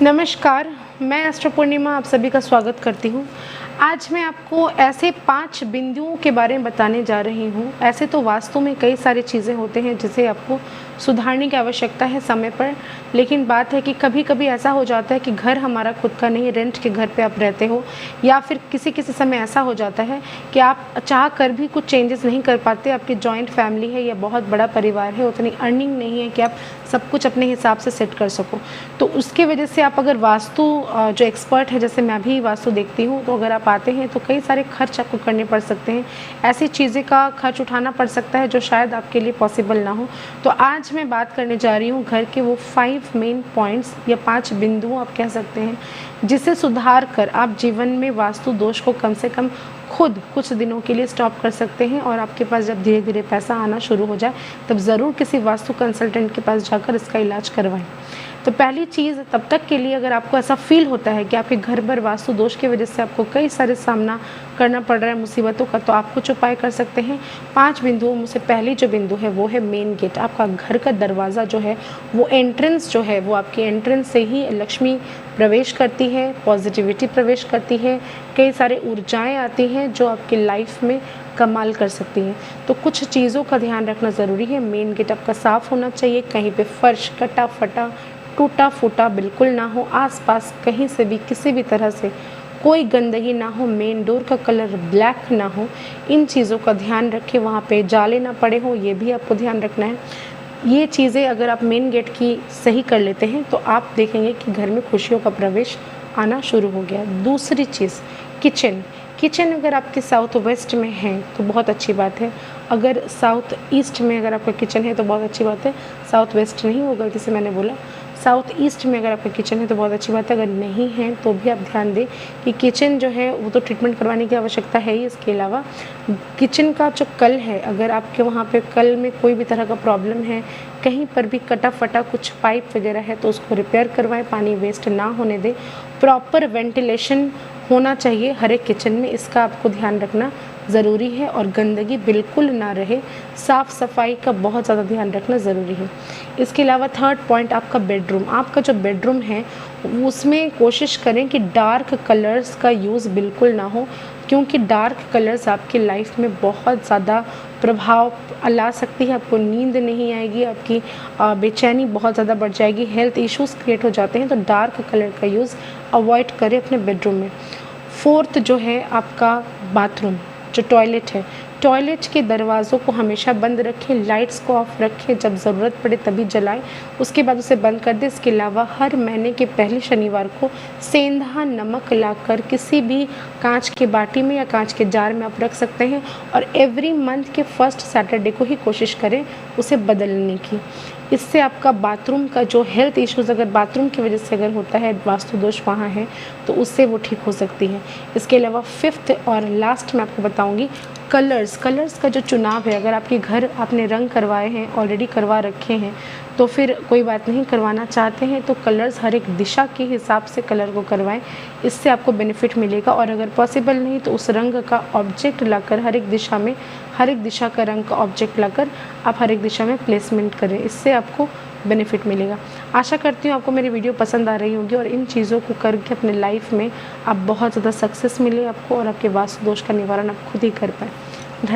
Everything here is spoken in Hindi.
नमस्कार, मैं एस्ट्रो पूर्णिमा आप सभी का स्वागत करती हूँ। आज मैं आपको ऐसे 5 बिंदुओं के बारे में बताने जा रही हूँ। ऐसे तो वास्तु में कई सारी चीज़ें होते हैं जिसे आपको सुधारने की आवश्यकता है समय पर, लेकिन बात है कि कभी कभी ऐसा हो जाता है कि घर हमारा खुद का नहीं, रेंट के घर पे आप रहते हो, या फिर किसी समय ऐसा हो जाता है कि आप चाह कर भी कुछ चेंजेस नहीं कर पाते। आपकी जॉइंट फैमिली है या बहुत बड़ा परिवार है, उतनी अर्निंग नहीं है कि आप सब कुछ अपने हिसाब से सेट कर सको। तो उसके वजह से आप अगर वास्तु जो एक्सपर्ट है, जैसे मैं भी वास्तु देखती हूँ, तो अगर आप आते हैं तो कई सारे खर्च आपको करने पड़ सकते हैं। ऐसी चीज़ें का खर्च उठाना पड़ सकता है जो शायद आपके लिए पॉसिबल ना हो। तो आज मैं बात करने जा रही हूँ घर के वो 5 मेन पॉइंट्स या 5 बिंदु आप कह सकते हैं, जिसे सुधार कर आप जीवन में वास्तु दोष को कम से कम खुद कुछ दिनों के लिए स्टॉप कर सकते हैं। और आपके पास जब धीरे धीरे पैसा आना शुरू हो जाए तब ज़रूर किसी वास्तु कंसल्टेंट के पास जाकर इसका इलाज करवाएं। तो पहली चीज़, तब तक के लिए अगर आपको ऐसा फील होता है कि आपके घर पर वास्तु दोष की वजह से आपको कई सारे सामना करना पड़ रहा है मुसीबतों का, तो आप कुछ उपाय कर सकते हैं। 5 बिंदुओं में से पहली जो बिंदु है वो है मेन गेट। आपका घर का दरवाज़ा जो है, वो एंट्रेंस जो है, वो आपकी एंट्रेंस से ही लक्ष्मी प्रवेश करती है, पॉजिटिविटी प्रवेश करती है, कई सारे ऊर्जाएँ आती हैं जो आपकी लाइफ में कमाल कर सकती हैं। तो कुछ चीज़ों का ध्यान रखना ज़रूरी है। मेन गेट आपका साफ़ होना चाहिए, कहीं पे फर्श कटा फटा टूटा फूटा बिल्कुल ना हो, आसपास कहीं से भी किसी भी तरह से कोई गंदगी ना हो, मेन डोर का कलर ब्लैक ना हो। इन चीज़ों का ध्यान रखें, वहाँ पे जाले ना पड़े हो, ये भी आपको ध्यान रखना है। ये चीज़ें अगर आप मेन गेट की सही कर लेते हैं तो आप देखेंगे कि घर में खुशियों का प्रवेश आना शुरू हो गया। दूसरी चीज़, किचन अगर आपके साउथ वेस्ट में है तो बहुत अच्छी बात है। अगर साउथ ईस्ट में अगर आपका किचन है तो बहुत अच्छी बात है। साउथ वेस्ट नहीं, वो गलती से मैंने बोला, साउथ ईस्ट में अगर आपका किचन है तो बहुत अच्छी बात है। अगर नहीं है तो भी आप ध्यान दें कि किचन जो है वो तो ट्रीटमेंट करवाने की आवश्यकता है ही। इसके अलावा किचन का जो कल है, अगर आपके वहाँ पे कल में कोई भी तरह का प्रॉब्लम है, कहीं पर भी कटा फटा कुछ पाइप वगैरह है, तो उसको रिपेयर करवाएं, पानी वेस्ट ना होने दें। प्रॉपर वेंटिलेशन होना चाहिए हर एक किचन में, इसका आपको ध्यान रखना ज़रूरी है। और गंदगी बिल्कुल ना रहे, साफ़ सफाई का बहुत ज़्यादा ध्यान रखना ज़रूरी है। इसके अलावा थर्ड पॉइंट, आपका बेडरूम। आपका जो बेडरूम है उसमें कोशिश करें कि डार्क कलर्स का यूज़ बिल्कुल ना हो, क्योंकि डार्क कलर्स आपकी लाइफ में बहुत ज़्यादा प्रभाव ला सकती है। आपको नींद नहीं आएगी, आपकी बेचैनी बहुत ज़्यादा बढ़ जाएगी, हेल्थ इश्यूज़ क्रिएट हो जाते हैं। तो डार्क कलर का यूज़ अवॉइड करें अपने बेडरूम में। फोर्थ जो है आपका बाथरूम, जो टॉयलेट है, टॉयलेट के दरवाज़ों को हमेशा बंद रखें, लाइट्स को ऑफ रखें, जब ज़रूरत पड़े तभी जलाएं, उसके बाद उसे बंद कर दें। इसके अलावा हर महीने के पहले शनिवार को सेंधा नमक लाकर किसी भी कांच के बाटी में या कांच के जार में आप रख सकते हैं, और एवरी मंथ के फर्स्ट सैटरडे को ही कोशिश करें उसे बदलने की। इससे आपका बाथरूम का जो हेल्थ इश्यूज़ अगर बाथरूम की वजह से अगर होता है, वास्तु दोष वहाँ है, तो उससे वो ठीक हो सकती है। इसके अलावा फिफ्थ और लास्ट मैं आपको बताऊंगी, कलर्स का जो चुनाव है। अगर आपके घर आपने रंग करवाए हैं, ऑलरेडी करवा रखे हैं, तो फिर कोई बात नहीं, करवाना चाहते हैं तो कलर्स हर एक दिशा के हिसाब से कलर को करवाएं, इससे आपको बेनिफिट मिलेगा। और अगर पॉसिबल नहीं तो उस रंग का ऑब्जेक्ट लाकर हर एक दिशा में, हर एक दिशा का रंग का ऑब्जेक्ट लाकर आप हर एक दिशा में प्लेसमेंट करें, इससे आपको बेनिफिट मिलेगा। आशा करती हूँ आपको मेरी वीडियो पसंद आ रही होगी और इन चीज़ों को करके अपने लाइफ में आप बहुत ज़्यादा सक्सेस मिले आपको, और आपके वास्तु दोष का निवारण आप खुद ही कर पाएँ।